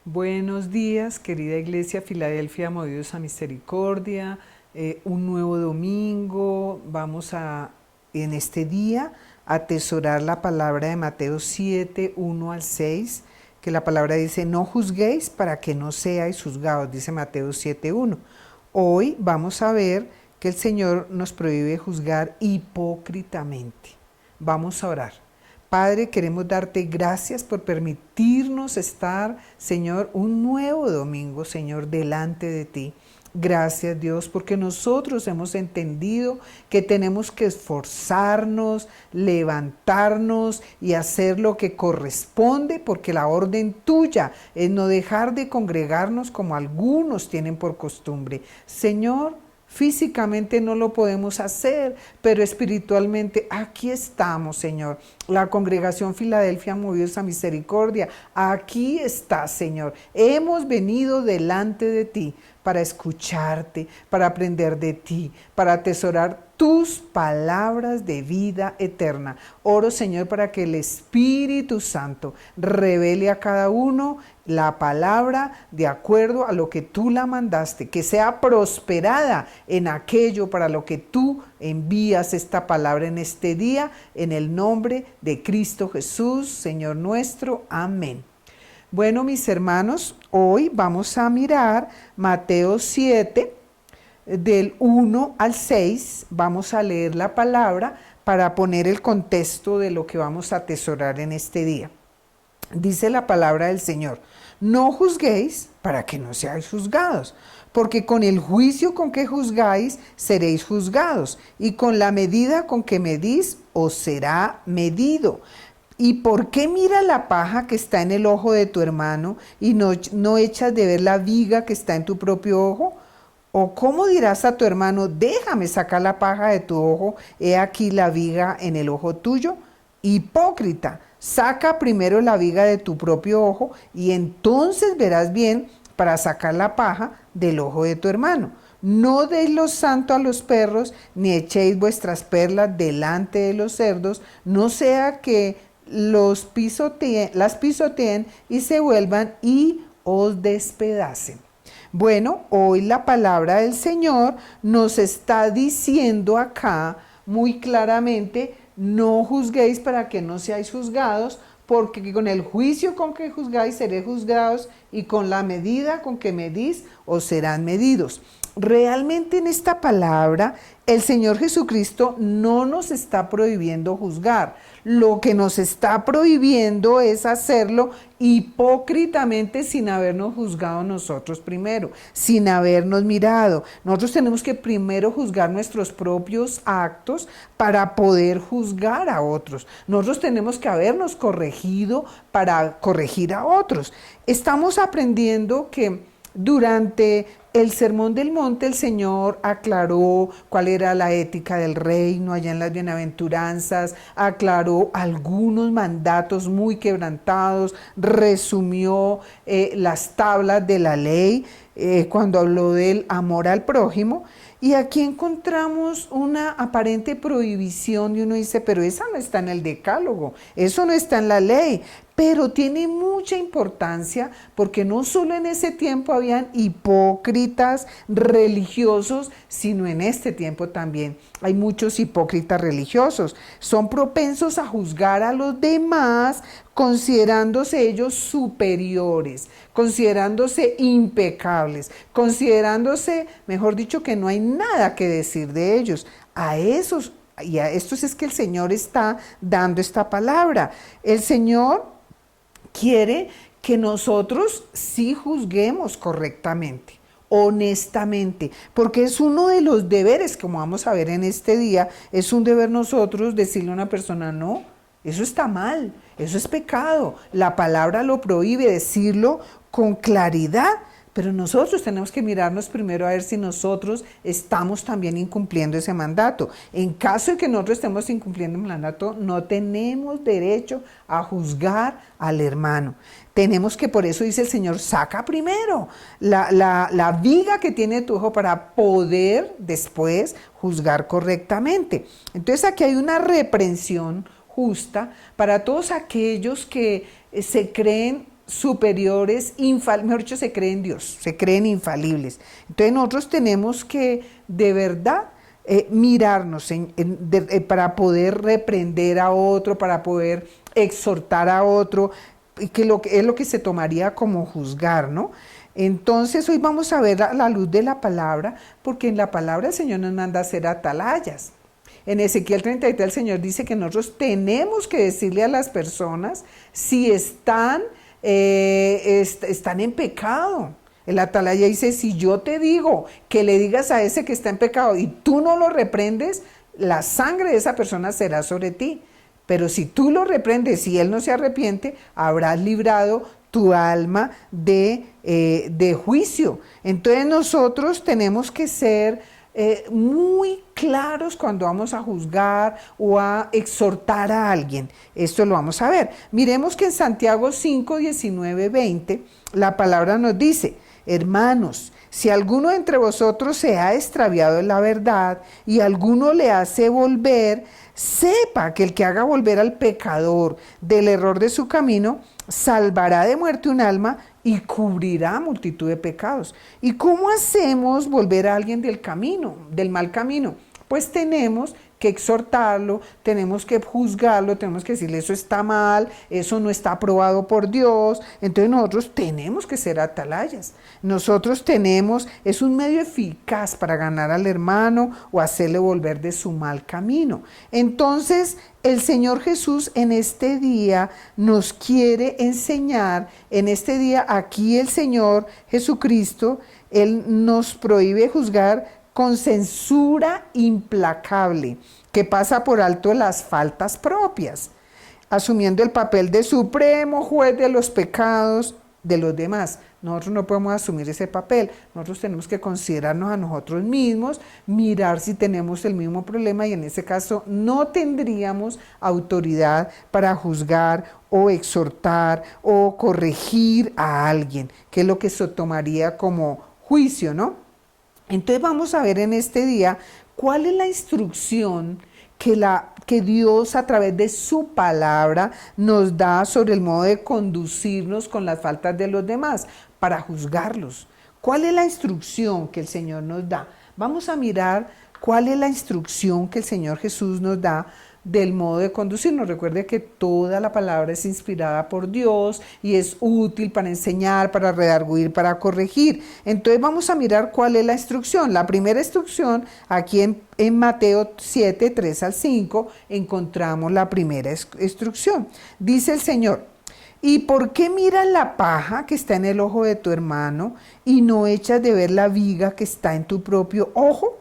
Buenos días, querida Iglesia Filadelfia, movidos a misericordia. Un nuevo domingo. En este día, atesorar la palabra de Mateo 7, 1 al 6, que la palabra dice: no juzguéis para que no seáis juzgados, dice Mateo 7, 1. Hoy vamos a ver que el Señor nos prohíbe juzgar hipócritamente. Vamos a orar. Padre, queremos darte gracias por permitirnos estar, Señor, un nuevo domingo, Señor, delante de ti. Gracias, Dios, porque nosotros hemos entendido que tenemos que esforzarnos, levantarnos y hacer lo que corresponde, porque la orden tuya es no dejar de congregarnos como algunos tienen por costumbre. Señor, físicamente no lo podemos hacer, pero espiritualmente aquí estamos, Señor. La congregación Filadelfia Movidos a Misericordia, aquí está, Señor. Hemos venido delante de ti para escucharte, para aprender de ti, para atesorar tus palabras de vida eterna. Oro, Señor, para que el Espíritu Santo revele a cada uno la palabra de acuerdo a lo que tú la mandaste, que sea prosperada en aquello para lo que tú envías esta palabra en este día, en el nombre de Cristo Jesús, Señor nuestro. Amén. Bueno, mis hermanos, hoy vamos a mirar Mateo 7, del 1 al 6. Vamos a leer la palabra para poner el contexto de lo que vamos a atesorar en este día. Dice la palabra del Señor: no juzguéis para que no seáis juzgados, porque con el juicio con que juzgáis seréis juzgados, y con la medida con que medís os será medido. ¿Y por qué mira la paja que está en el ojo de tu hermano y no echas de ver la viga que está en tu propio ojo? ¿O cómo dirás a tu hermano: déjame sacar la paja de tu ojo, he aquí la viga en el ojo tuyo? Hipócrita, saca primero la viga de tu propio ojo y entonces verás bien para sacar la paja del ojo de tu hermano. No deis lo santo a los perros, ni echéis vuestras perlas delante de los cerdos, no sea que las pisoteen y se vuelvan y os despedacen. Bueno, hoy la palabra del Señor nos está diciendo acá muy claramente: no juzguéis para que no seáis juzgados, porque con el juicio con que juzgáis seréis juzgados, y con la medida con que medís os serán medidos. Realmente en esta palabra el Señor Jesucristo no nos está prohibiendo juzgar. Lo que nos está prohibiendo es hacerlo hipócritamente, sin habernos juzgado nosotros primero, sin habernos mirado. Nosotros tenemos que primero juzgar nuestros propios actos para poder juzgar a otros. Nosotros tenemos que habernos corregido para corregir a otros. Estamos aprendiendo que durante el Sermón del Monte el Señor aclaró cuál era la ética del reino allá en las bienaventuranzas, aclaró algunos mandatos muy quebrantados, resumió las tablas de la ley cuando habló del amor al prójimo. Y aquí encontramos una aparente prohibición y uno dice: pero esa no está en el decálogo, eso no está en la ley. Pero tiene mucha importancia, porque no solo en ese tiempo habían hipócritas religiosos, sino en este tiempo también hay muchos hipócritas religiosos. Son propensos a juzgar a los demás, considerándose ellos superiores, considerándose impecables, considerándose, mejor dicho, que no hay nada que decir de ellos. A estos es que el Señor está dando esta palabra. El Señor quiere que nosotros sí juzguemos correctamente, honestamente, porque es uno de los deberes, como vamos a ver en este día. Es un deber nosotros decirle a una persona: no, eso está mal, eso es pecado, la palabra lo prohíbe, decirlo con claridad. Pero nosotros tenemos que mirarnos primero a ver si nosotros estamos también incumpliendo ese mandato. En caso de que nosotros estemos incumpliendo el mandato, no tenemos derecho a juzgar al hermano. Tenemos que, por eso dice el Señor: saca primero la viga que tiene tu ojo para poder después juzgar correctamente. Entonces aquí hay una reprensión justa para todos aquellos que se creen superiores, mejor dicho, se creen Dios, se creen infalibles. Entonces nosotros tenemos que de verdad mirarnos para poder reprender a otro, para poder exhortar a otro, y que es lo que se tomaría como juzgar, ¿no? Entonces hoy vamos a ver a la luz de la palabra, porque en la palabra el Señor nos manda a hacer atalayas. En Ezequiel 33 el Señor dice que nosotros tenemos que decirle a las personas si están en pecado. El atalaya dice, si yo te digo que le digas a ese que está en pecado y tú no lo reprendes, la sangre de esa persona será sobre ti. Pero si tú lo reprendes y él no se arrepiente, habrás librado tu alma de juicio. Entonces nosotros tenemos que ser muy claros cuando vamos a juzgar o a exhortar a alguien. Esto lo vamos a ver. Miremos que en Santiago 5, 19, 20, la palabra nos dice, hermanos, si alguno entre vosotros se ha extraviado en la verdad y alguno le hace volver, sepa que el que haga volver al pecador del error de su camino, salvará de muerte un alma y cubrirá multitud de pecados. ¿Y cómo hacemos volver a alguien del camino, del mal camino? Pues tenemos que exhortarlo, tenemos que juzgarlo, tenemos que decirle eso está mal, eso no está aprobado por Dios. Entonces nosotros tenemos que ser atalayas. Es un medio eficaz para ganar al hermano o hacerle volver de su mal camino. Entonces el Señor Jesús en este día nos quiere enseñar, en este día aquí el Señor Jesucristo, Él nos prohíbe juzgar con censura implacable, que pasa por alto las faltas propias, asumiendo el papel de supremo juez de los pecados de los demás. Nosotros no podemos asumir ese papel, nosotros tenemos que considerarnos a nosotros mismos, mirar si tenemos el mismo problema y en ese caso no tendríamos autoridad para juzgar o exhortar o corregir a alguien, que es lo que se tomaría como juicio, ¿no? Entonces vamos a ver en este día cuál es la instrucción que Dios a través de su palabra nos da sobre el modo de conducirnos con las faltas de los demás para juzgarlos. ¿Cuál es la instrucción que el Señor nos da? Vamos a mirar cuál es la instrucción que el Señor Jesús nos da del modo de conducirnos. Recuerde que toda la palabra es inspirada por Dios y es útil para enseñar, para redarguir, para corregir. Entonces vamos a mirar cuál es la instrucción. La primera instrucción, aquí en Mateo 7, 3 al 5, encontramos la primera instrucción. Dice el Señor, ¿y por qué miras la paja que está en el ojo de tu hermano y no echas de ver la viga que está en tu propio ojo?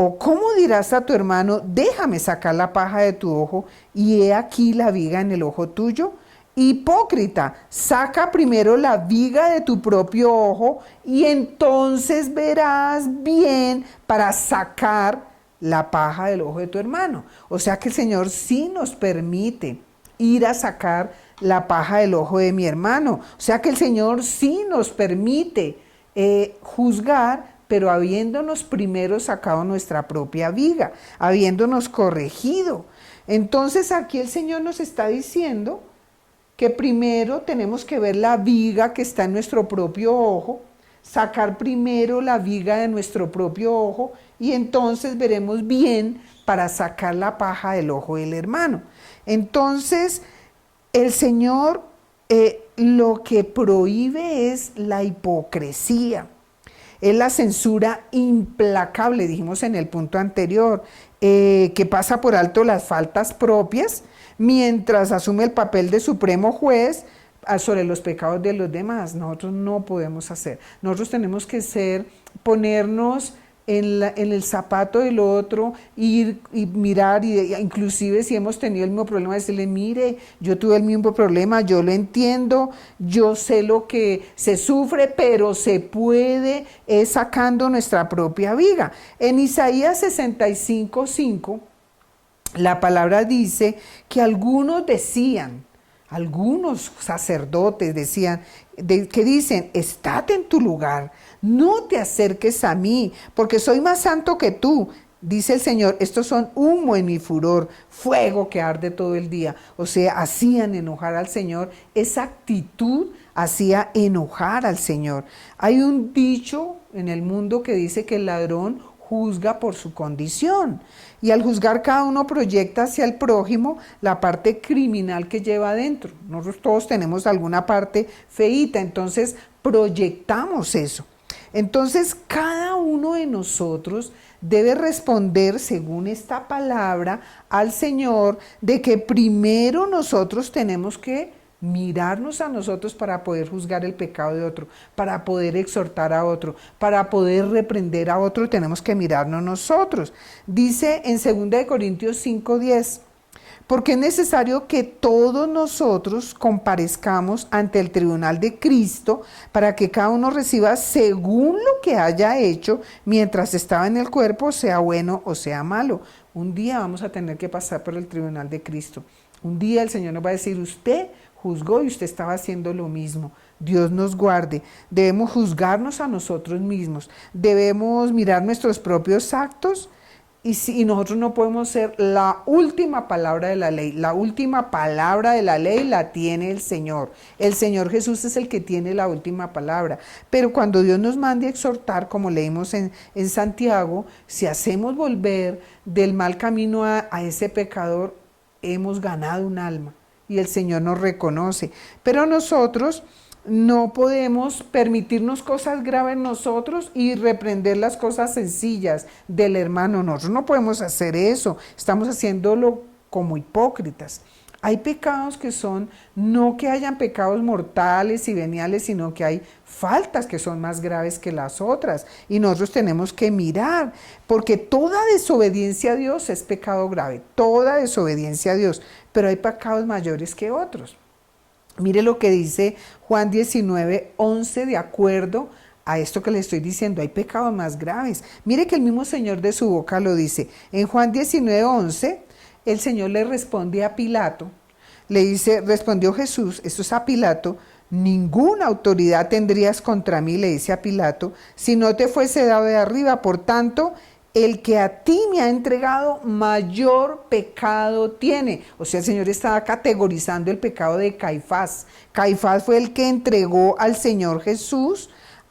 ¿O cómo dirás a tu hermano, déjame sacar la paja de tu ojo y he aquí la viga en el ojo tuyo? Hipócrita, saca primero la viga de tu propio ojo y entonces verás bien para sacar la paja del ojo de tu hermano. O sea que el Señor sí nos permite ir a sacar la paja del ojo de mi hermano. O sea que el Señor sí nos permite juzgar, pero habiéndonos primero sacado nuestra propia viga, habiéndonos corregido. Entonces aquí el Señor nos está diciendo que primero tenemos que ver la viga que está en nuestro propio ojo, sacar primero la viga de nuestro propio ojo y entonces veremos bien para sacar la paja del ojo del hermano. Entonces el Señor lo que prohíbe es la hipocresía. Es la censura implacable, dijimos en el punto anterior, que pasa por alto las faltas propias, mientras asume el papel de supremo juez sobre los pecados de los demás. Nosotros no podemos hacer. Nosotros tenemos que ponernos en el zapato del otro, ir y mirar, y inclusive si hemos tenido el mismo problema, decirle, mire, yo tuve el mismo problema, yo lo entiendo, yo sé lo que se sufre, pero se puede sacando nuestra propia viga. En Isaías 65:5, la palabra dice que algunos sacerdotes decían, que dicen, estate en tu lugar, no te acerques a mí, porque soy más santo que tú. Dice el Señor, estos son humo en mi furor, fuego que arde todo el día. O sea, hacían enojar al Señor. Esa actitud hacía enojar al Señor. Hay un dicho en el mundo que dice que el ladrón juzga por su condición. Y al juzgar, cada uno proyecta hacia el prójimo la parte criminal que lleva adentro. Nosotros todos tenemos alguna parte feíta, entonces proyectamos eso. Entonces, cada uno de nosotros debe responder, según esta palabra, al Señor, de que primero nosotros tenemos que mirarnos a nosotros para poder juzgar el pecado de otro, para poder exhortar a otro, para poder reprender a otro, tenemos que mirarnos nosotros. Dice en 2 Corintios 5:10, porque es necesario que todos nosotros comparezcamos ante el tribunal de Cristo para que cada uno reciba según lo que haya hecho mientras estaba en el cuerpo, sea bueno o sea malo. Un día vamos a tener que pasar por el tribunal de Cristo. Un día el Señor nos va a decir, usted juzgó y usted estaba haciendo lo mismo. Dios nos guarde. Debemos juzgarnos a nosotros mismos. Debemos mirar nuestros propios actos. Y nosotros no podemos ser la última palabra de la ley. La última palabra de la ley la tiene el Señor. El Señor Jesús es el que tiene la última palabra. Pero cuando Dios nos mande a exhortar, como leímos en Santiago, si hacemos volver del mal camino a ese pecador, hemos ganado un alma. Y el Señor nos reconoce. Pero nosotros no podemos permitirnos cosas graves nosotros y reprender las cosas sencillas del hermano. Nosotros no podemos hacer eso. Estamos haciéndolo como hipócritas. Hay pecados que son, no que hayan pecados mortales y veniales, sino que hay faltas que son más graves que las otras. Y nosotros tenemos que mirar, porque toda desobediencia a Dios es pecado grave, toda desobediencia a Dios, pero hay pecados mayores que otros. Mire lo que dice Juan 19:11, de acuerdo a esto que le estoy diciendo, hay pecados más graves. Mire que el mismo Señor de su boca lo dice. En Juan 19:11, el Señor le responde a Pilato, le dice, respondió Jesús, esto es a Pilato, ninguna autoridad tendrías contra mí, le dice a Pilato, si no te fuese dado de arriba. Por tanto, el que a ti me ha entregado mayor pecado tiene. O sea, el Señor estaba categorizando el pecado de Caifás. Caifás fue el que entregó al Señor Jesús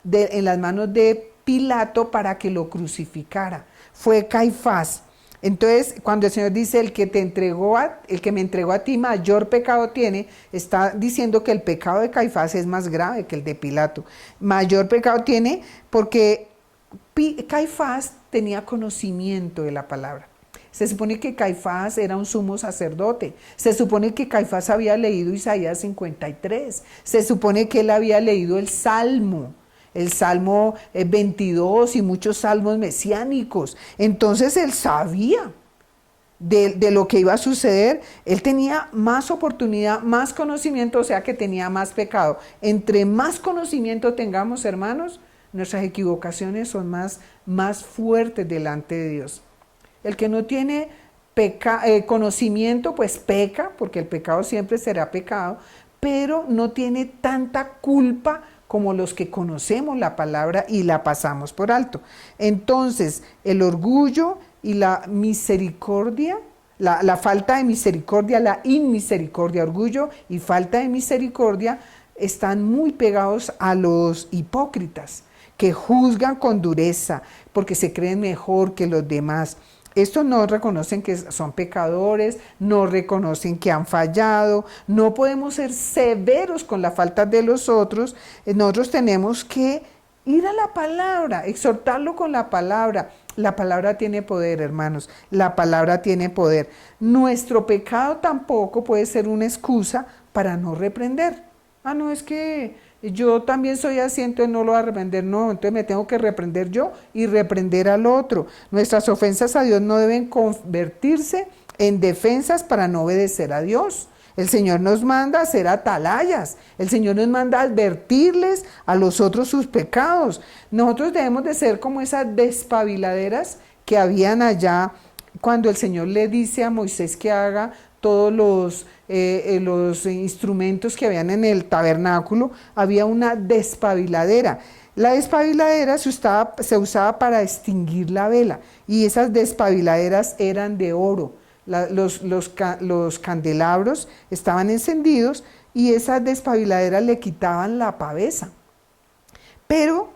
en las manos de Pilato para que lo crucificara. Fue Caifás. Entonces, cuando el Señor dice el que me entregó a ti mayor pecado tiene, está diciendo que el pecado de Caifás es más grave que el de Pilato. Mayor pecado tiene porque Caifás tenía conocimiento de la palabra. Se supone que Caifás era un sumo sacerdote. Se supone que Caifás había leído Isaías 53. Se supone que él había leído el Salmo 22 y muchos salmos mesiánicos. Entonces él sabía de lo que iba a suceder. Él tenía más oportunidad, más conocimiento, o sea que tenía más pecado. Entre más conocimiento tengamos, hermanos, nuestras equivocaciones son más fuertes delante de Dios. El que no tiene conocimiento, pues peca, porque el pecado siempre será pecado, pero no tiene tanta culpa como los que conocemos la palabra y la pasamos por alto. Entonces, el orgullo y la misericordia, la falta de misericordia, la inmisericordia, orgullo y falta de misericordia están muy pegados a los hipócritas, que juzgan con dureza porque se creen mejor que los demás. Estos no reconocen que son pecadores, no reconocen que han fallado. No podemos ser severos con la falta de los otros. Nosotros tenemos que ir a la palabra, exhortarlo con la palabra. La palabra tiene poder, hermanos. La palabra tiene poder. Nuestro pecado tampoco puede ser una excusa para no reprender. No, es que yo también soy así, entonces no lo voy a reprender. No, entonces me tengo que reprender yo y reprender al otro. Nuestras ofensas a Dios no deben convertirse en defensas para no obedecer a Dios. El Señor nos manda a ser atalayas. El Señor nos manda a advertirles a los otros sus pecados. Nosotros debemos de ser como esas despabiladeras que habían allá cuando el Señor le dice a Moisés que haga todos los instrumentos que habían en el tabernáculo. Había una despabiladera. La despabiladera se usaba para extinguir la vela y esas despabiladeras eran de oro. Los candelabros estaban encendidos y esas despabiladeras le quitaban la pavesa. Pero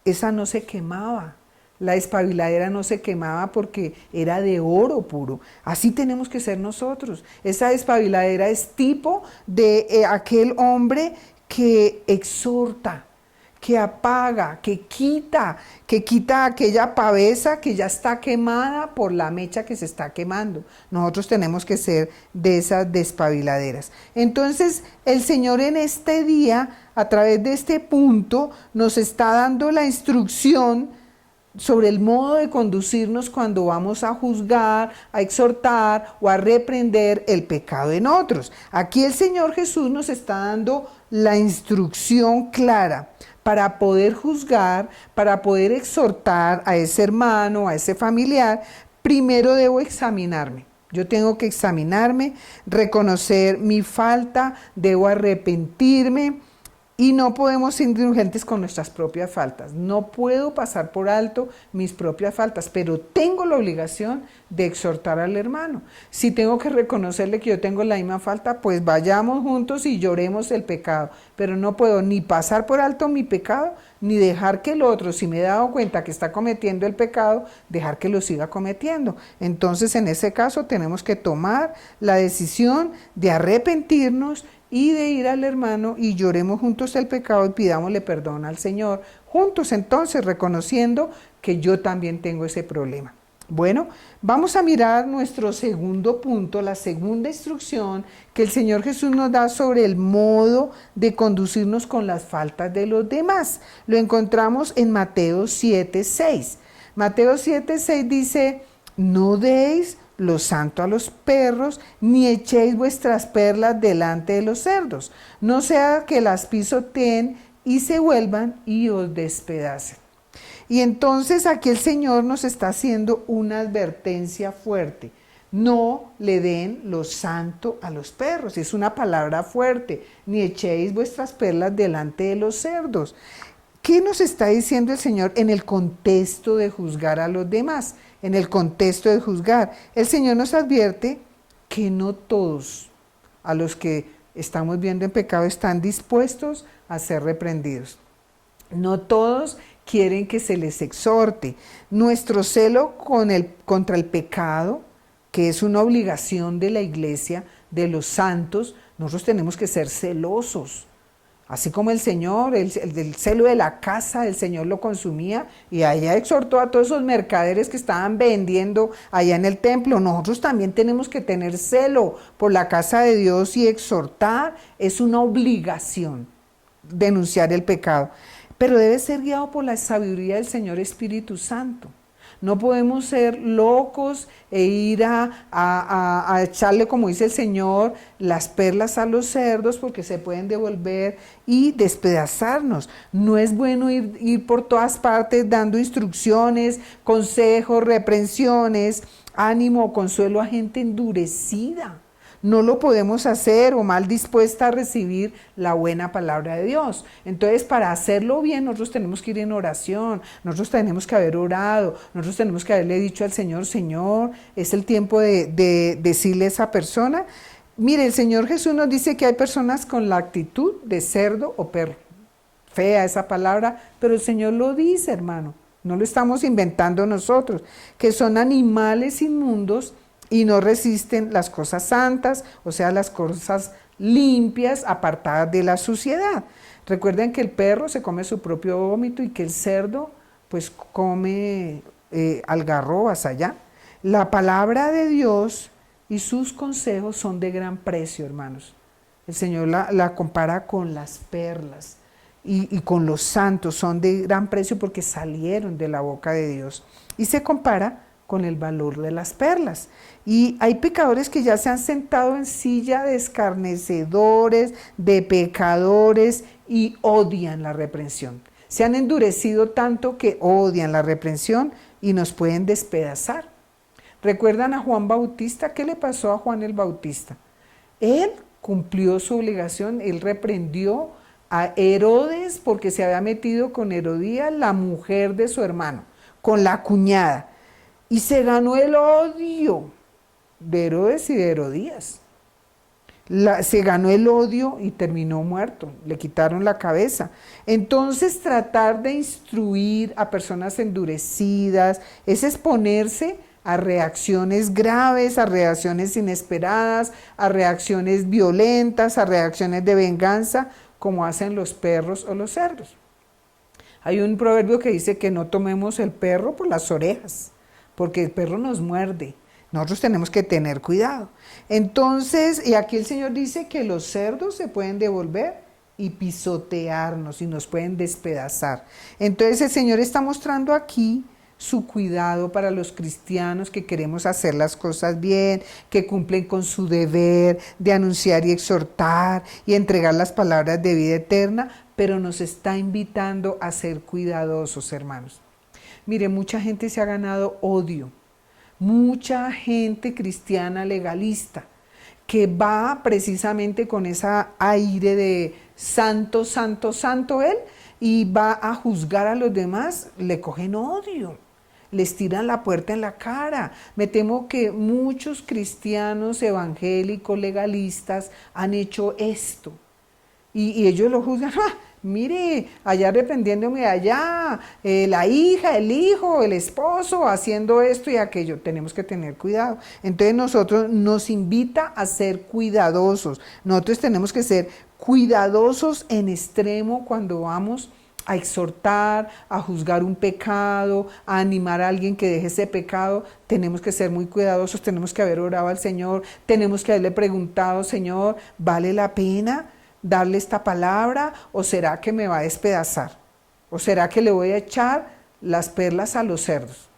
esa no se quemaba. La despabiladera no se quemaba porque era de oro puro. Así tenemos que ser nosotros. Esa despabiladera es tipo de aquel hombre que exhorta, que apaga, que quita aquella pavesa que ya está quemada por la mecha que se está quemando. Nosotros tenemos que ser de esas despabiladeras. Entonces, el Señor en este día, a través de este punto, nos está dando la instrucción sobre el modo de conducirnos cuando vamos a juzgar, a exhortar o a reprender el pecado en otros. Aquí el Señor Jesús nos está dando la instrucción clara para poder juzgar, para poder exhortar a ese hermano, a ese familiar. Primero debo examinarme. Yo tengo que examinarme, reconocer mi falta, debo arrepentirme. Y no podemos ser indulgentes con nuestras propias faltas. No puedo pasar por alto mis propias faltas, pero tengo la obligación de exhortar al hermano. Si tengo que reconocerle que yo tengo la misma falta, pues vayamos juntos y lloremos el pecado. Pero no puedo ni pasar por alto mi pecado, ni dejar que el otro, si me he dado cuenta que está cometiendo el pecado, dejar que lo siga cometiendo. Entonces, en ese caso, tenemos que tomar la decisión de arrepentirnos y de ir al hermano y lloremos juntos el pecado y pidámosle perdón al Señor, juntos entonces reconociendo que yo también tengo ese problema. Bueno, vamos a mirar nuestro segundo punto, la segunda instrucción que el Señor Jesús nos da sobre el modo de conducirnos con las faltas de los demás. Lo encontramos en Mateo 7:6. Mateo 7:6 dice, no deis lo santo a los perros, ni echéis vuestras perlas delante de los cerdos, no sea que las pisoteen y se vuelvan y os despedacen. Y entonces aquí el Señor nos está haciendo una advertencia fuerte. No le den lo santo a los perros, es una palabra fuerte, ni echéis vuestras perlas delante de los cerdos. ¿Qué nos está diciendo el Señor en el contexto de juzgar a los demás? En el contexto de juzgar, el Señor nos advierte que no todos a los que estamos viendo en pecado están dispuestos a ser reprendidos. No todos quieren que se les exhorte. Nuestro celo contra el pecado, que es una obligación de la iglesia, de los santos, nosotros tenemos que ser celosos. Así como el Señor, el celo de la casa, el Señor lo consumía y allá exhortó a todos esos mercaderes que estaban vendiendo allá en el templo. Nosotros también tenemos que tener celo por la casa de Dios y exhortar. Es una obligación denunciar el pecado, pero debe ser guiado por la sabiduría del Señor Espíritu Santo. No podemos ser locos e ir a echarle, como dice el Señor, las perlas a los cerdos porque se pueden devolver y despedazarnos. No es bueno ir por todas partes dando instrucciones, consejos, reprensiones, ánimo o consuelo a gente endurecida. No lo podemos hacer o mal dispuesta a recibir la buena palabra de Dios. Entonces, para hacerlo bien, nosotros tenemos que ir en oración, nosotros tenemos que haber orado, nosotros tenemos que haberle dicho al Señor, Señor, es el tiempo de decirle a esa persona. Mire, el Señor Jesús nos dice que hay personas con la actitud de cerdo o perro. Fea esa palabra, pero el Señor lo dice, hermano. No lo estamos inventando nosotros, que son animales inmundos y no resisten las cosas santas, o sea, las cosas limpias, apartadas de la suciedad. Recuerden que el perro se come su propio vómito y que el cerdo pues come algarrobas allá. La palabra de Dios y sus consejos son de gran precio, hermanos. El Señor la compara con las perlas y con los santos, son de gran precio porque salieron de la boca de Dios. Y se compara con el valor de las perlas. Y hay pecadores que ya se han sentado en silla de escarnecedores, de pecadores y odian la reprensión. Se han endurecido tanto que odian la reprensión y nos pueden despedazar. ¿Recuerdan a Juan Bautista? ¿Qué le pasó a Juan el Bautista? Él cumplió su obligación, él reprendió a Herodes porque se había metido con Herodías, la mujer de su hermano, con la cuñada, y se ganó el odio de Herodes y de Herodías. Se ganó el odio y terminó muerto, le quitaron la cabeza. Entonces tratar de instruir a personas endurecidas es exponerse a reacciones graves, a reacciones inesperadas, a reacciones violentas, a reacciones de venganza, como hacen los perros o los cerdos. Hay un proverbio que dice que no tomemos el perro por las orejas, porque el perro nos muerde. Nosotros tenemos que tener cuidado. Entonces, y aquí el Señor dice que los cerdos se pueden devolver y pisotearnos y nos pueden despedazar. Entonces el Señor está mostrando aquí su cuidado para los cristianos que queremos hacer las cosas bien, que cumplen con su deber de anunciar y exhortar y entregar las palabras de vida eterna, pero nos está invitando a ser cuidadosos, hermanos. Mire, mucha gente se ha ganado odio. Mucha gente cristiana legalista que va precisamente con esa aire de santo, santo, santo él y va a juzgar a los demás, le cogen odio, les tiran la puerta en la cara. Me temo que muchos cristianos evangélicos legalistas han hecho esto y ellos lo juzgan. ¡Ah! Mire, allá arrepentiéndome allá, la hija, el hijo, el esposo, haciendo esto y aquello. Tenemos que tener cuidado. Entonces nosotros nos invita a ser cuidadosos. Nosotros tenemos que ser cuidadosos en extremo cuando vamos a exhortar, a juzgar un pecado, a animar a alguien que deje ese pecado. Tenemos que ser muy cuidadosos, tenemos que haber orado al Señor, tenemos que haberle preguntado, Señor, ¿vale la pena darle esta palabra o será que me va a despedazar? ¿O será que le voy a echar las perlas a los cerdos?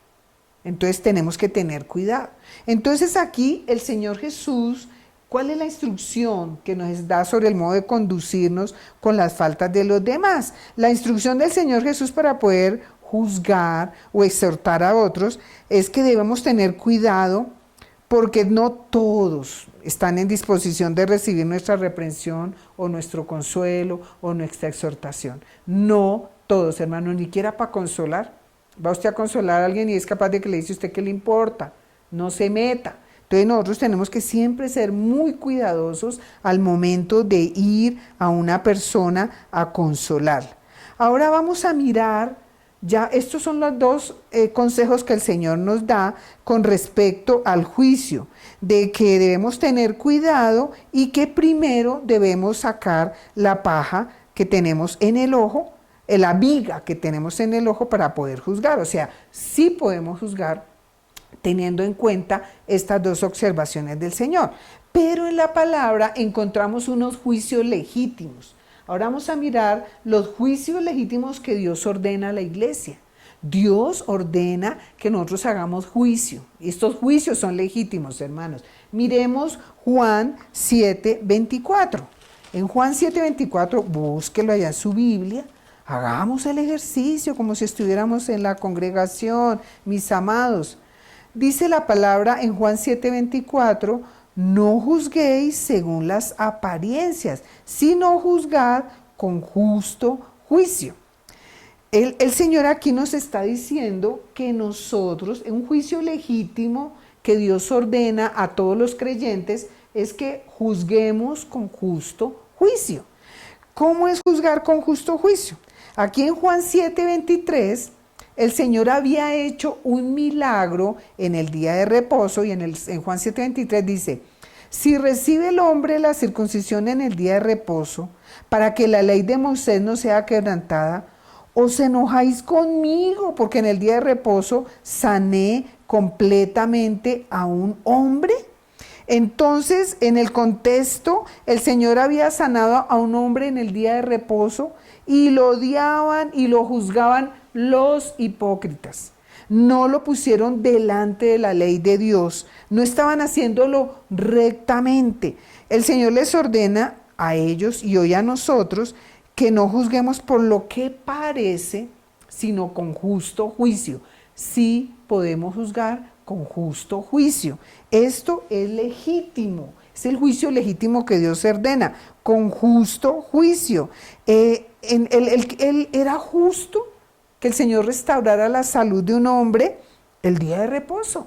Entonces tenemos que tener cuidado. Entonces aquí el Señor Jesús, ¿cuál es la instrucción que nos da sobre el modo de conducirnos con las faltas de los demás? La instrucción del Señor Jesús para poder juzgar o exhortar a otros es que debemos tener cuidado porque no todos están en disposición de recibir nuestra reprensión o nuestro consuelo o nuestra exhortación. No todos, hermano, ni siquiera para consolar. Va usted a consolar a alguien y es capaz de que le dice a usted que le importa. No se meta. Entonces nosotros tenemos que siempre ser muy cuidadosos al momento de ir a una persona a consolarla. Ahora vamos a mirar. Ya estos son los dos consejos que el Señor nos da con respecto al juicio, de que debemos tener cuidado y que primero debemos sacar la paja que tenemos en el ojo, la viga que tenemos en el ojo para poder juzgar. O sea, sí podemos juzgar teniendo en cuenta estas dos observaciones del Señor. Pero en la palabra encontramos unos juicios legítimos. Ahora vamos a mirar los juicios legítimos que Dios ordena a la iglesia. Dios ordena que nosotros hagamos juicio. Estos juicios son legítimos, hermanos. Miremos Juan 7:24. En Juan 7:24, búsquelo allá en su Biblia. Hagamos el ejercicio como si estuviéramos en la congregación, mis amados. Dice la palabra en Juan 7:24, no juzguéis según las apariencias, sino juzgad con justo juicio. El Señor aquí nos está diciendo que nosotros, en un juicio legítimo que Dios ordena a todos los creyentes, es que juzguemos con justo juicio. ¿Cómo es juzgar con justo juicio? Aquí en Juan 7:23, el Señor había hecho un milagro en el día de reposo y en Juan 7:23 dice, si recibe el hombre la circuncisión en el día de reposo, para que la ley de Moisés no sea quebrantada, os enojáis conmigo, porque en el día de reposo sané completamente a un hombre. Entonces, en el contexto, el Señor había sanado a un hombre en el día de reposo y lo odiaban y lo juzgaban los hipócritas. No lo pusieron delante de la ley de Dios, no estaban haciéndolo rectamente. El Señor les ordena a ellos y hoy a nosotros que no juzguemos por lo que parece, sino con justo juicio. Sí podemos juzgar con justo juicio. Esto es legítimo. Es el juicio legítimo que Dios ordena, con justo juicio. Él era justo que el Señor restaurara la salud de un hombre el día de reposo.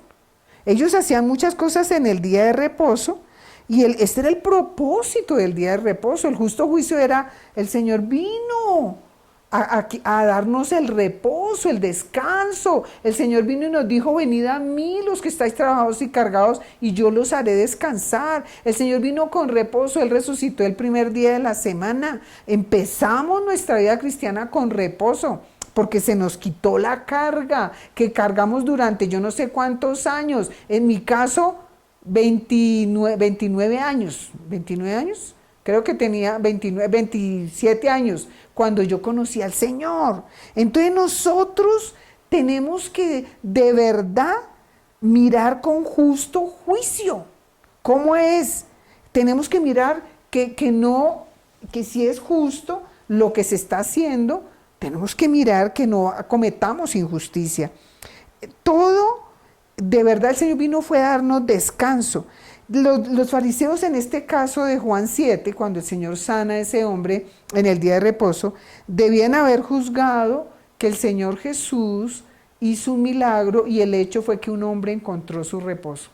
Ellos hacían muchas cosas en el día de reposo y este era el propósito del día de reposo. El justo juicio era, el Señor vino a darnos el reposo, el descanso. El Señor vino y nos dijo, venid a mí los que estáis trabajados y cargados y yo los haré descansar. El Señor vino con reposo, Él resucitó el primer día de la semana. Empezamos nuestra vida cristiana con reposo, porque se nos quitó la carga que cargamos durante yo no sé cuántos años. En mi caso, 29 años, creo que tenía 27 años cuando yo conocí al Señor. Entonces nosotros tenemos que de verdad mirar con justo juicio. ¿Cómo es? Tenemos que mirar que si es justo lo que se está haciendo, tenemos que mirar que no cometamos injusticia. Todo, de verdad, el Señor vino fue a darnos descanso. Los fariseos en este caso de Juan 7, cuando el Señor sana a ese hombre en el día de reposo, debían haber juzgado que el Señor Jesús hizo un milagro y el hecho fue que un hombre encontró su reposo.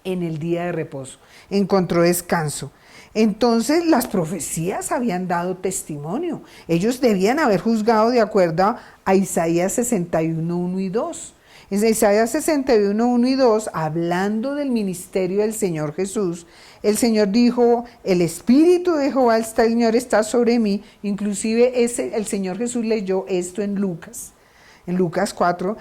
En el día de reposo, encontró descanso. Entonces las profecías habían dado testimonio. Ellos debían haber juzgado de acuerdo a Isaías 61, 1 y 2. En Isaías 61, 1 y 2, hablando del ministerio del Señor Jesús, el Señor dijo, el Espíritu de Jehová el Señor está sobre mí. Inclusive el Señor Jesús leyó esto en Lucas 4,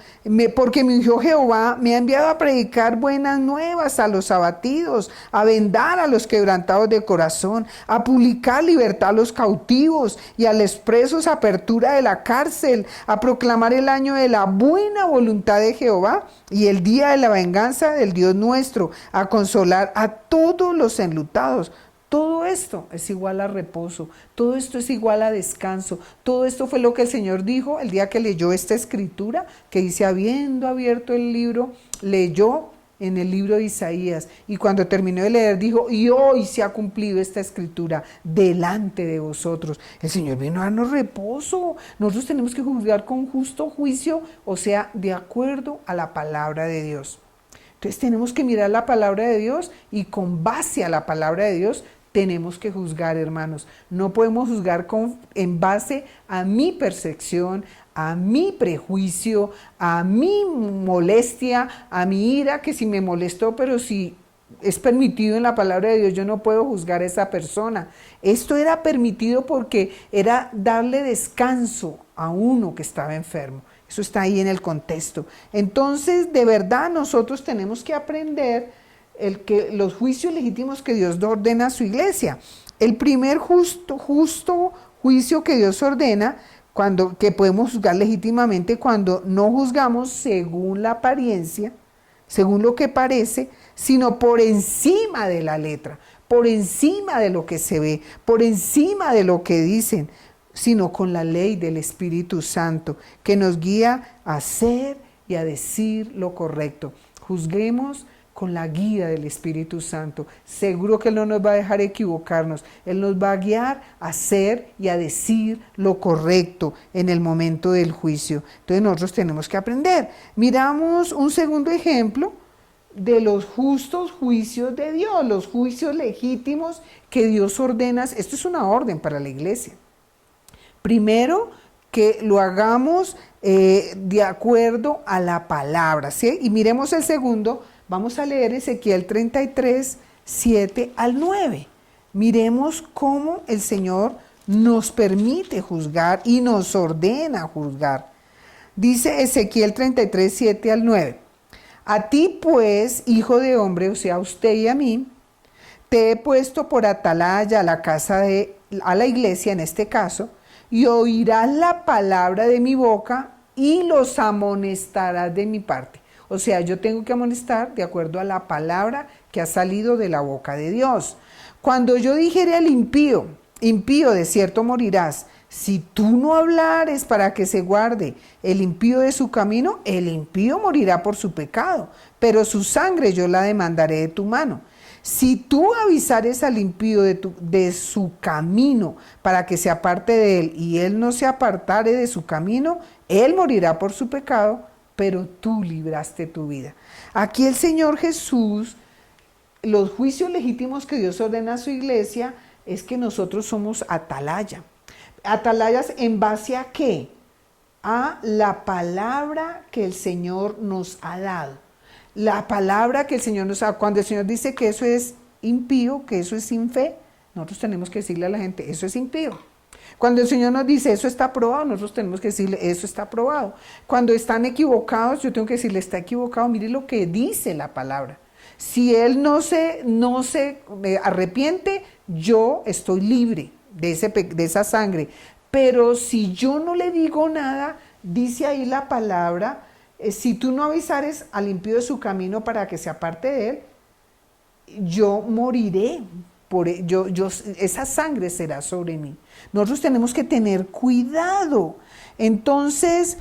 porque me ungió Jehová, me ha enviado a predicar buenas nuevas a los abatidos, a vendar a los quebrantados de corazón, a publicar libertad a los cautivos y a los presos apertura de la cárcel, a proclamar el año de la buena voluntad de Jehová y el día de la venganza del Dios nuestro, a consolar a todos los enlutados. Todo esto es igual a reposo, todo esto es igual a descanso, todo esto fue lo que el Señor dijo el día que leyó esta escritura, que dice, habiendo abierto el libro, leyó en el libro de Isaías, y cuando terminó de leer dijo, y hoy se ha cumplido esta escritura delante de vosotros. El Señor vino a darnos reposo. Nosotros tenemos que juzgar con justo juicio, o sea, de acuerdo a la palabra de Dios. Entonces tenemos que mirar la palabra de Dios y con base a la palabra de Dios tenemos que juzgar, hermanos. No podemos juzgar en base a mi percepción, a mi prejuicio, a mi molestia, a mi ira, que si me molestó, pero si es permitido en la palabra de Dios, yo no puedo juzgar a esa persona. Esto era permitido porque era darle descanso a uno que estaba enfermo. Eso está ahí en el contexto. Entonces, de verdad, nosotros tenemos que aprender los juicios legítimos que Dios ordena a su iglesia. El primer justo juicio que Dios ordena, que podemos juzgar legítimamente cuando no juzgamos según la apariencia, según lo que parece, sino por encima de la letra, por encima de lo que se ve, por encima de lo que dicen, sino con la ley del Espíritu Santo, que nos guía a hacer y a decir lo correcto. Juzguemos con la guía del Espíritu Santo. Seguro que Él no nos va a dejar equivocarnos. Él nos va a guiar a hacer y a decir lo correcto en el momento del juicio. Entonces nosotros tenemos que aprender. Miramos un segundo ejemplo de los justos juicios de Dios, los juicios legítimos que Dios ordena. Esto es una orden para la iglesia. Primero, que lo hagamos de acuerdo a la palabra, ¿sí? Y miremos el segundo. Vamos a leer Ezequiel 33, 7 al 9. Miremos cómo el Señor nos permite juzgar y nos ordena juzgar. Dice Ezequiel 33, 7 al 9. A ti pues, hijo de hombre, o sea, a usted y a mí, te he puesto por atalaya a la iglesia en este caso, y oirás la palabra de mi boca y los amonestarás de mi parte. O sea, yo tengo que amonestar de acuerdo a la palabra que ha salido de la boca de Dios. Cuando yo dijere al impío, impío de cierto morirás, si tú no hablares para que se guarde el impío de su camino, el impío morirá por su pecado, pero su sangre yo la demandaré de tu mano. Si tú avisares al impío de su camino para que se aparte de él y él no se apartare de su camino, él morirá por su pecado, pero tú libraste tu vida. Aquí el Señor Jesús, los juicios legítimos que Dios ordena a su iglesia es que nosotros somos atalaya. ¿Atalayas en base a qué? A la palabra que el Señor nos ha dado. La palabra que el Señor nos ha dado. Cuando el Señor dice que eso es impío, que eso es sin fe, nosotros tenemos que decirle a la gente, eso es impío. Cuando el Señor nos dice, eso está aprobado, nosotros tenemos que decirle, eso está aprobado. Cuando están equivocados, yo tengo que decirle, está equivocado, mire lo que dice la palabra. Si él no se arrepiente, yo estoy libre de esa sangre. Pero si yo no le digo nada, dice ahí la palabra, si tú no avisares al impío de su camino para que se aparte de él, yo moriré. Esa sangre será sobre mí. Nosotros tenemos que tener cuidado. Entonces,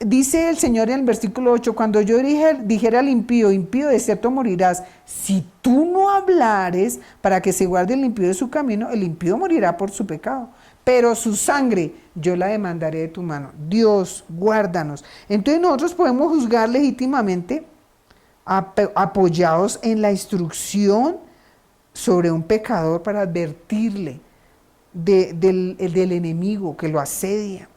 dice el Señor en el versículo 8, cuando yo dijera al impío, impío de cierto morirás, si tú no hablares para que se guarde el impío de su camino, el impío morirá por su pecado, pero su sangre yo la demandaré de tu mano. Dios, guárdanos. Entonces nosotros podemos juzgar legítimamente apoyados en la instrucción sobre un pecador para advertirle del enemigo que lo asedia.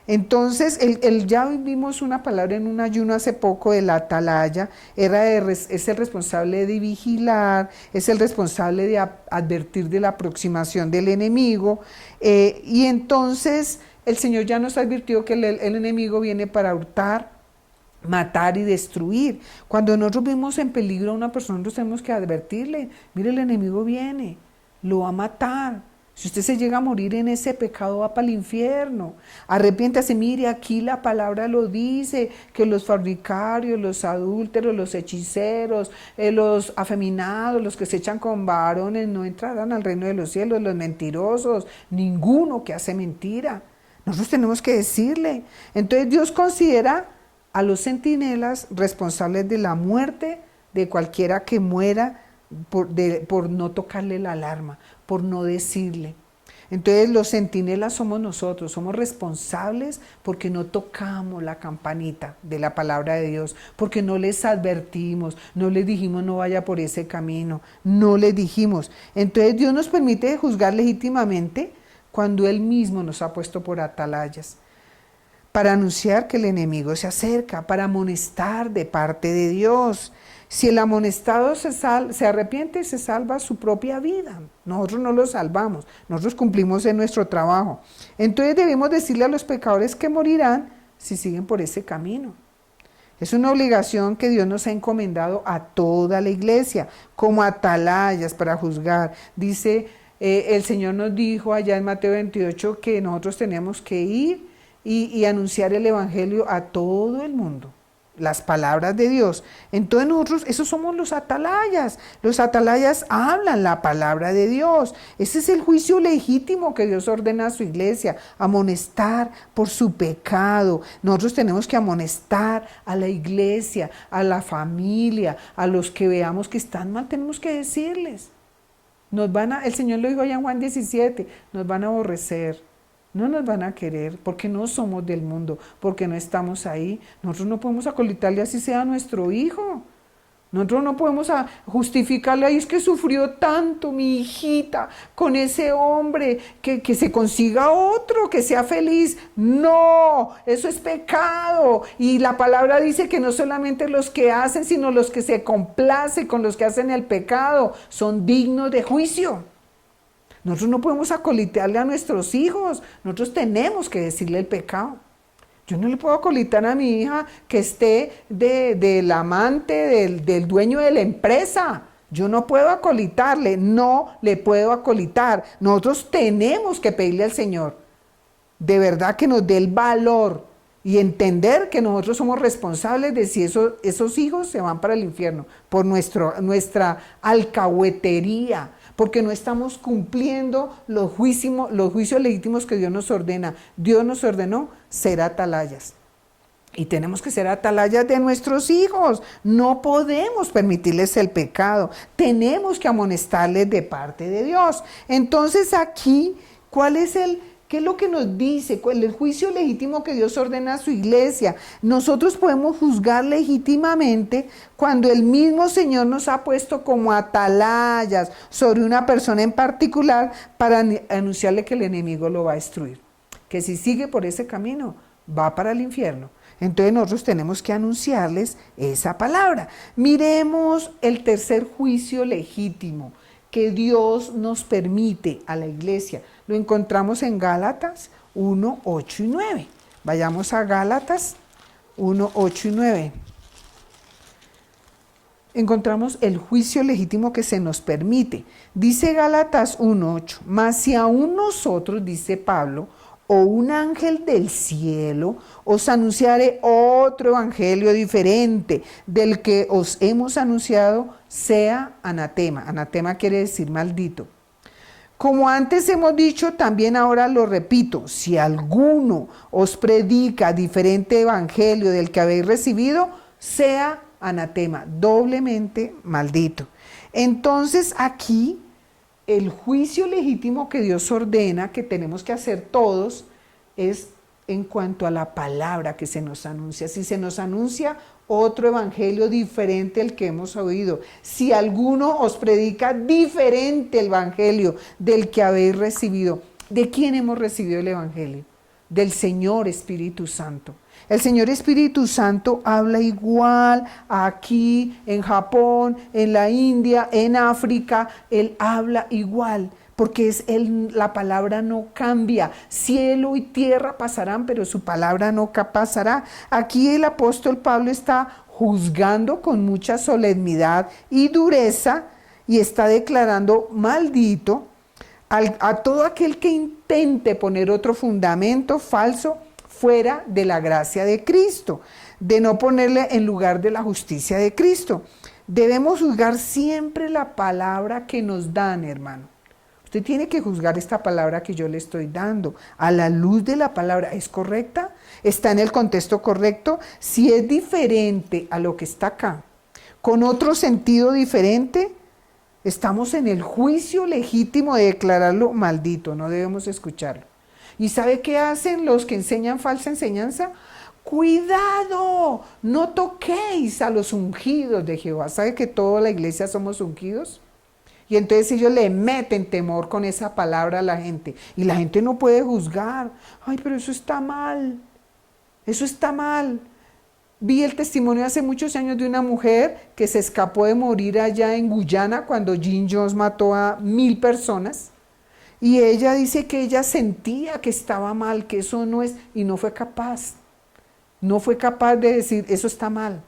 Entonces, ya vimos una palabra en un ayuno hace poco de la atalaya, es el responsable de vigilar, es el responsable de advertir de la aproximación del enemigo, y entonces el Señor ya nos advirtió que el enemigo viene para hurtar, matar y destruir. Cuando nosotros vemos en peligro a una persona, nosotros tenemos que advertirle, mire, el enemigo viene, lo va a matar. Si usted se llega a morir en ese pecado, va para el infierno. Arrepiéntase, mire, aquí la palabra lo dice, que los fornicarios, los adúlteros, los hechiceros, los afeminados, los que se echan con varones, no entrarán al reino de los cielos, los mentirosos, ninguno que hace mentira. Nosotros tenemos que decirle. Entonces Dios considera a los centinelas responsables de la muerte de cualquiera que muera por no tocarle la alarma, por no decirle. Entonces los centinelas somos nosotros, somos responsables porque no tocamos la campanita de la palabra de Dios, porque no les advertimos, no les dijimos no vaya por ese camino, no les dijimos. Entonces Dios nos permite juzgar legítimamente cuando Él mismo nos ha puesto por atalayas, para anunciar que el enemigo se acerca, para amonestar de parte de Dios. Si el amonestado se arrepiente, se salva su propia vida. Nosotros no lo salvamos, nosotros cumplimos en nuestro trabajo. Entonces debemos decirle a los pecadores que morirán si siguen por ese camino. Es una obligación que Dios nos ha encomendado a toda la iglesia, como atalayas para juzgar. Dice, el Señor nos dijo allá en Mateo 28 que nosotros tenemos que ir y anunciar el evangelio a todo el mundo, las palabras de Dios. Entonces nosotros, esos somos los atalayas hablan la palabra de Dios. Ese es el juicio legítimo que Dios ordena a su iglesia, amonestar por su pecado. Nosotros tenemos que amonestar a la iglesia, a la familia, a los que veamos que están mal, tenemos que decirles. El Señor lo dijo allá en Juan 17, nos van a aborrecer. No nos van a querer porque no somos del mundo, porque no estamos ahí. Nosotros no podemos acolitarle así sea a nuestro hijo. Nosotros no podemos justificarle, ahí es que sufrió tanto mi hijita con ese hombre, que se consiga otro, que sea feliz. No, eso es pecado. Y la palabra dice que no solamente los que hacen, sino los que se complacen con los que hacen el pecado, son dignos de juicio. Nosotros no podemos acolitearle a nuestros hijos, nosotros tenemos que decirle el pecado. Yo no le puedo acolitar a mi hija que esté del amante, del dueño de la empresa. Yo no puedo acolitarle, no le puedo acolitar. Nosotros tenemos que pedirle al Señor, de verdad que nos dé el valor y entender que nosotros somos responsables de si esos hijos se van para el infierno por nuestra alcahuetería, porque no estamos cumpliendo los juicios legítimos que Dios nos ordena. Dios nos ordenó ser atalayas. Y tenemos que ser atalayas de nuestros hijos. No podemos permitirles el pecado. Tenemos que amonestarles de parte de Dios. Entonces aquí, ¿qué es lo que nos dice? ¿Cuál es el juicio legítimo que Dios ordena a su iglesia? Nosotros podemos juzgar legítimamente cuando el mismo Señor nos ha puesto como atalayas sobre una persona en particular para anunciarle que el enemigo lo va a destruir. Que si sigue por ese camino, va para el infierno. Entonces nosotros tenemos que anunciarles esa palabra. Miremos el tercer juicio legítimo que Dios nos permite a la iglesia. Lo encontramos en Gálatas 1, 8 y 9. Vayamos a Gálatas 1, 8 y 9. Encontramos el juicio legítimo que se nos permite. Dice Gálatas 1, 8. Mas si aún nosotros, dice Pablo, o un ángel del cielo os anunciare otro evangelio diferente del que os hemos anunciado, sea anatema. Anatema quiere decir maldito. Como antes hemos dicho, también ahora lo repito, si alguno os predica diferente evangelio del que habéis recibido, sea anatema, doblemente maldito. Entonces aquí el juicio legítimo que Dios ordena, que tenemos que hacer todos, es en cuanto a la palabra que se nos anuncia. Si se nos anuncia otro evangelio diferente al que hemos oído, si alguno os predica diferente el evangelio del que habéis recibido, ¿de quién hemos recibido el evangelio? Del Señor Espíritu Santo. El Señor Espíritu Santo habla igual aquí, en Japón, en la India, en África. Él habla igual, porque la palabra no cambia. Cielo y tierra pasarán, pero su palabra no pasará. Aquí el apóstol Pablo está juzgando con mucha solemnidad y dureza y está declarando maldito a todo aquel que intente poner otro fundamento falso fuera de la gracia de Cristo, de no ponerle en lugar de la justicia de Cristo. Debemos juzgar siempre la palabra que nos dan, hermano. Usted tiene que juzgar esta palabra que yo le estoy dando a la luz de la palabra. ¿Es correcta? ¿Está en el contexto correcto? Si es diferente a lo que está acá, con otro sentido diferente, estamos en el juicio legítimo de declararlo maldito. No debemos escucharlo. ¿Y sabe qué hacen los que enseñan falsa enseñanza? ¡Cuidado! No toquéis a los ungidos de Jehová. ¿Sabe que toda la iglesia somos ungidos? Y entonces ellos le meten temor con esa palabra a la gente. Y la gente no puede juzgar. ¡Ay, pero eso está mal! Eso está mal. Vi el testimonio hace muchos años de una mujer que se escapó de morir allá en Guyana cuando Jim Jones mató a 1000 personas. Y ella dice que ella sentía que estaba mal, que eso no es, y no fue capaz. No fue capaz de decir, eso está mal.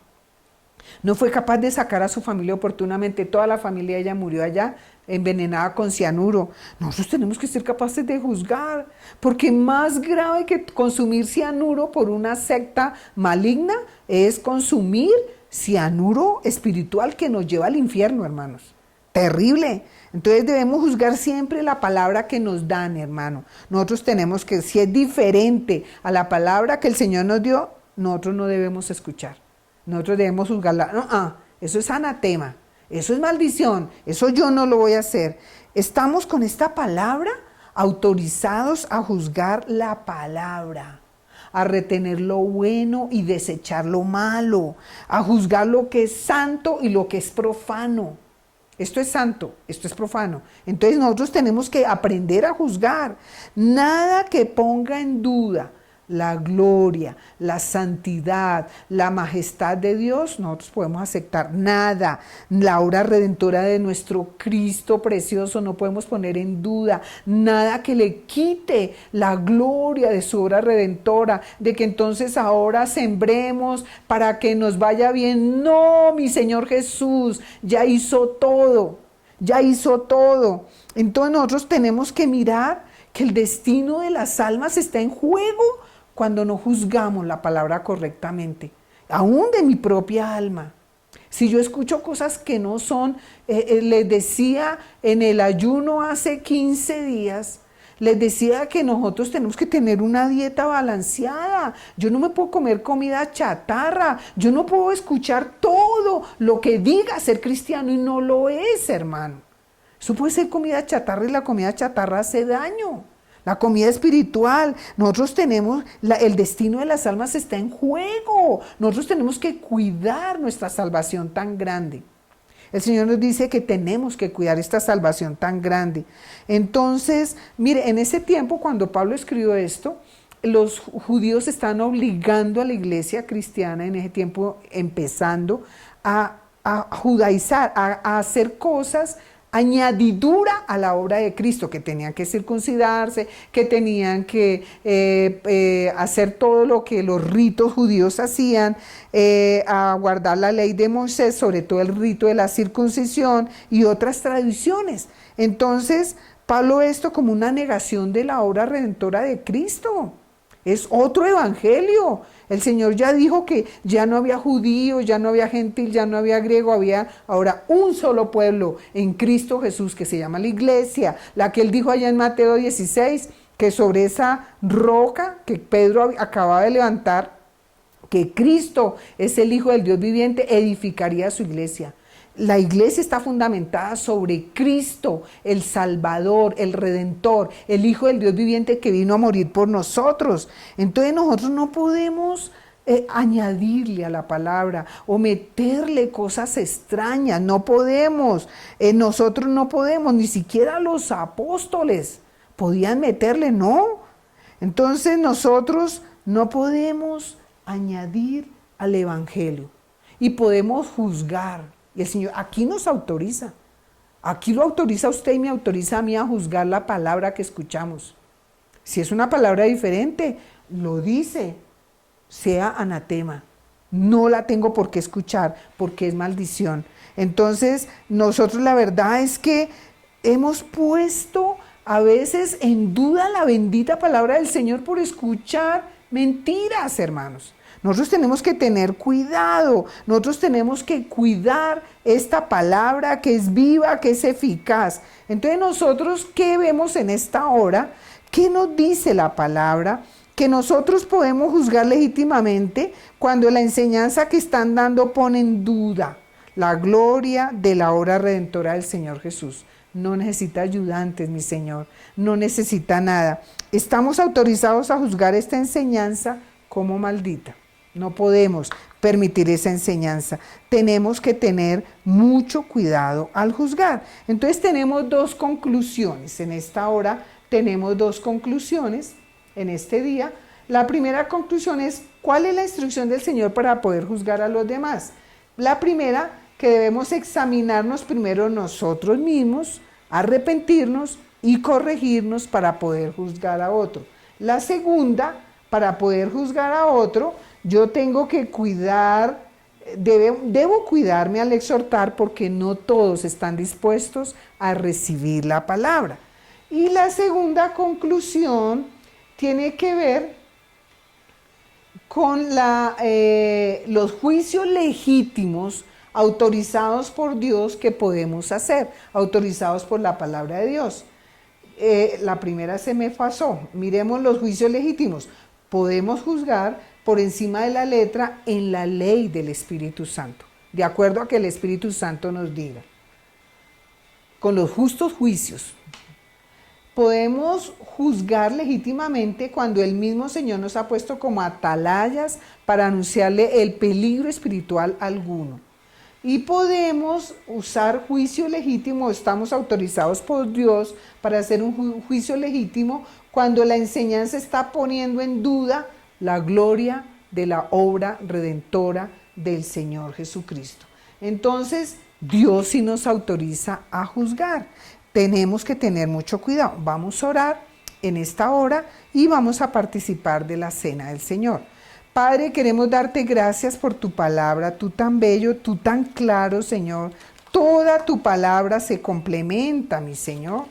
No fue capaz de sacar a su familia oportunamente. Toda la familia de ella murió allá, envenenada con cianuro. Nosotros tenemos que ser capaces de juzgar, porque más grave que consumir cianuro por una secta maligna es consumir cianuro espiritual que nos lleva al infierno, hermanos. Terrible. Entonces debemos juzgar siempre la palabra que nos dan, hermano. Nosotros tenemos que, si es diferente a la palabra que el Señor nos dio, nosotros no debemos escuchar. Nosotros debemos juzgarla. Eso es anatema, eso es maldición, eso yo no lo voy a hacer. Estamos con esta palabra autorizados a juzgar la palabra, a retener lo bueno y desechar lo malo, a juzgar lo que es santo y lo que es profano. Esto es santo, esto es profano. Entonces nosotros tenemos que aprender a juzgar. Nada que ponga en duda la gloria, la santidad, la majestad de Dios, nosotros podemos aceptar. Nada. La obra redentora de nuestro Cristo precioso no podemos poner en duda. Nada que le quite la gloria de su obra redentora, de que entonces ahora sembremos para que nos vaya bien. No, mi Señor Jesús ya hizo todo, ya hizo todo. Entonces nosotros tenemos que mirar que el destino de las almas está en juego cuando no juzgamos la palabra correctamente, aún de mi propia alma. Si yo escucho cosas que no son, les decía en el ayuno hace 15 días, Les decía que nosotros tenemos que tener una dieta balanceada. Yo no me puedo comer comida chatarra. Yo no puedo escuchar todo lo que diga ser cristiano y no lo es, hermano. Eso puede ser comida chatarra y la comida chatarra hace daño. La comida espiritual, nosotros tenemos, el destino de las almas está en juego. Nosotros tenemos que cuidar nuestra salvación tan grande. El Señor nos dice que tenemos que cuidar esta salvación tan grande. Entonces, mire, en ese tiempo cuando Pablo escribió esto, los judíos están obligando a la iglesia cristiana en ese tiempo, empezando a judaizar, a hacer cosas añadidura a la obra de Cristo, que tenían que circuncidarse, que tenían que hacer todo lo que los ritos judíos hacían, a guardar la ley de Moisés, sobre todo el rito de la circuncisión y otras tradiciones. Entonces, Pablo ve esto como una negación de la obra redentora de Cristo. Es otro evangelio. El Señor ya dijo que ya no había judío, ya no había gentil, ya no había griego, había ahora un solo pueblo en Cristo Jesús que se llama la iglesia. La que Él dijo allá en Mateo 16, que sobre esa roca que Pedro acababa de levantar, que Cristo es el Hijo del Dios viviente, edificaría su iglesia. La iglesia está fundamentada sobre Cristo, el Salvador, el Redentor, el Hijo del Dios viviente que vino a morir por nosotros. Entonces nosotros no podemos añadirle a la palabra o meterle cosas extrañas, no podemos. Nosotros no podemos, ni siquiera los apóstoles podían meterle, no. Entonces nosotros no podemos añadir al evangelio y podemos juzgar. Y el Señor aquí nos autoriza, aquí lo autoriza a usted y me autoriza a mí a juzgar la palabra que escuchamos. Si es una palabra diferente, lo dice, sea anatema, no la tengo por qué escuchar porque es maldición. Entonces nosotros la verdad es que hemos puesto a veces en duda la bendita palabra del Señor por escuchar mentiras, hermanos. Nosotros tenemos que tener cuidado, nosotros tenemos que cuidar esta palabra que es viva, que es eficaz. Entonces nosotros, ¿qué vemos en esta hora? ¿Qué nos dice la palabra? Que nosotros podemos juzgar legítimamente cuando la enseñanza que están dando pone en duda la gloria de la obra redentora del Señor Jesús. No necesita ayudantes, mi Señor, no necesita nada. Estamos autorizados a juzgar esta enseñanza como maldita. No podemos permitir esa enseñanza. Tenemos que tener mucho cuidado al juzgar. Entonces tenemos dos conclusiones. En esta hora tenemos dos conclusiones en este día. La primera conclusión es, ¿cuál es la instrucción del Señor para poder juzgar a los demás? La primera, que debemos examinarnos primero nosotros mismos, arrepentirnos y corregirnos para poder juzgar a otro. La segunda, para poder juzgar a otro, yo tengo que cuidar, debo cuidarme al exhortar porque no todos están dispuestos a recibir la palabra. Y la segunda conclusión tiene que ver con los juicios legítimos autorizados por Dios que podemos hacer, autorizados por la palabra de Dios. La primera se me pasó. Miremos los juicios legítimos. Podemos juzgar por encima de la letra en la ley del Espíritu Santo, de acuerdo a que el Espíritu Santo nos diga. Con los justos juicios. Podemos juzgar legítimamente cuando el mismo Señor nos ha puesto como atalayas para anunciarle el peligro espiritual alguno. Y podemos usar juicio legítimo, estamos autorizados por Dios para hacer un juicio legítimo cuando la enseñanza está poniendo en duda la gloria de la obra redentora del Señor Jesucristo. Entonces, Dios sí nos autoriza a juzgar. Tenemos que tener mucho cuidado. Vamos a orar en esta hora y vamos a participar de la cena del Señor. Padre, queremos darte gracias por tu palabra, tú tan bello, tú tan claro, Señor. Toda tu palabra se complementa, mi Señor.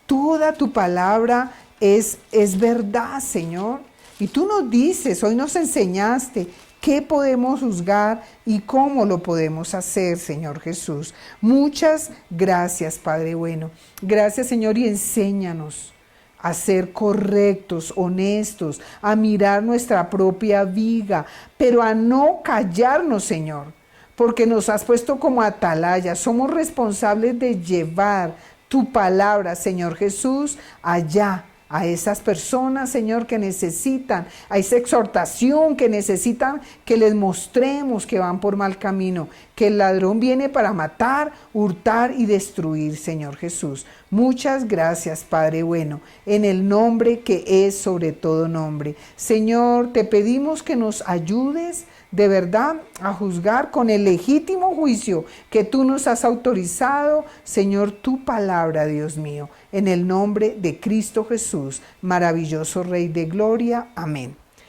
Toda tu palabra es verdad, Señor. Y tú nos dices, hoy nos enseñaste qué podemos juzgar y cómo lo podemos hacer, Señor Jesús. Muchas gracias, Padre bueno. Gracias, Señor, y enséñanos. a ser correctos, honestos, a mirar nuestra propia viga, pero a no callarnos, Señor, porque nos has puesto como atalaya. Somos responsables de llevar tu palabra, Señor Jesús, allá, a esas personas, Señor, que necesitan, a esa exhortación que necesitan que les mostremos que van por mal camino, que el ladrón viene para matar, hurtar y destruir, Señor Jesús. Muchas gracias, Padre bueno, en el nombre que es sobre todo nombre. Señor, te pedimos que nos ayudes de verdad a juzgar con el legítimo juicio que tú nos has autorizado, Señor, tu palabra, Dios mío, en el nombre de Cristo Jesús, maravilloso Rey de Gloria. Amén.